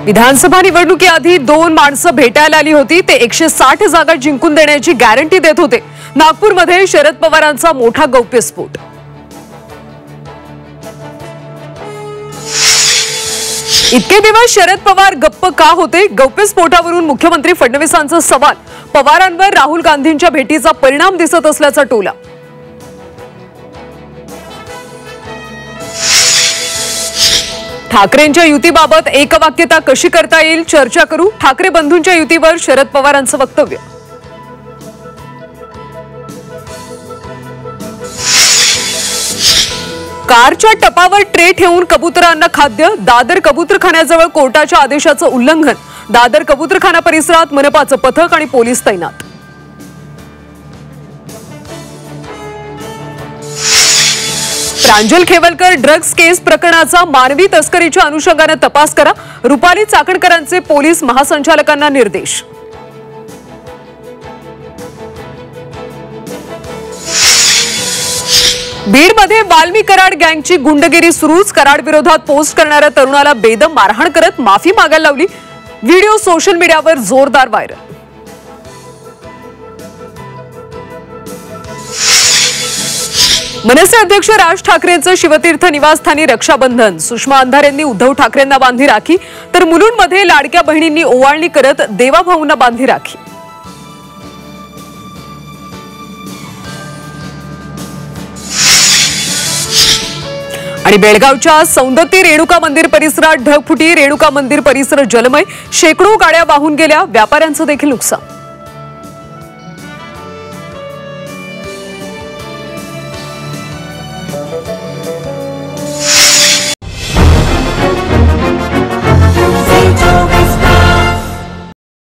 विधानसभा निवडणुकीआधी दोन माणसं भेटायला आली होती। ते 160 जागा जिंकून देण्याची गॅरंटी देत होते। नागपूरमध्ये शरद पवारांचा मोठा गौप्यस्फोट। इतके दिवस शरद पवार गप्प का होते? गौप्यस्फोटावरून मुख्यमंत्री फडणवीसांचा सवाल। पवारांवर राहुल गांधींच्या भेटीचा परिणाम दिसत असल्याचा टोला। ठाकरेंच्या युतीबाबत एकवाक्यता कशी करता येईल चर्चा करू। ठाकरे बंधूंच्या युतीवर शरद पवारांचं वक्तव्य। कारच्या टपावर ट्रे ठेवून कबुतरांना खाद्य। दादर कबुतरखान्याजवळ कोर्टाच्या आदेशाचं उल्लंघन। दादर कबुतरखाना परिसरात मनपाचं पथक आणि पोलीस तैनात। प्रांजल खेवलकर ड्रग्ज केस प्रकरणाचा मानवी तस्करीच्या अनुषंगाने तपास करा। रुपाली चाकणकरांचे पोलीस महासंचालकांना निर्देश। बीडमध्ये वाल्मी कराड गँगची गुंडगिरी सुरूच। कराड विरोधात पोस्ट करणाऱ्या तरुणाला बेदम मारहाण करत माफी मागायला लावली। व्हिडिओ सोशल मीडियावर जोरदार व्हायरल। मनसे अध्यक्ष राज ठाकरेंचं शिवतीर्थ निवासस्थानी रक्षाबंधन। सुषमा अंधारेंनी उद्धव ठाकरेंना बांधली राखी, तर मुलुंडमध्ये लाडक्या बहिणींनी ओवाळणी करत देवाभाऊंना बांधली राखी। आणि बेळगावच्या सौंदत्ती रेणुका मंदिर परिसरात ढगफुटी। रेणुका मंदिर परिसर जलमय। शेकडो गाड्या वाहून गेल्या। व्यापाऱ्यांचं देखील नुकसान।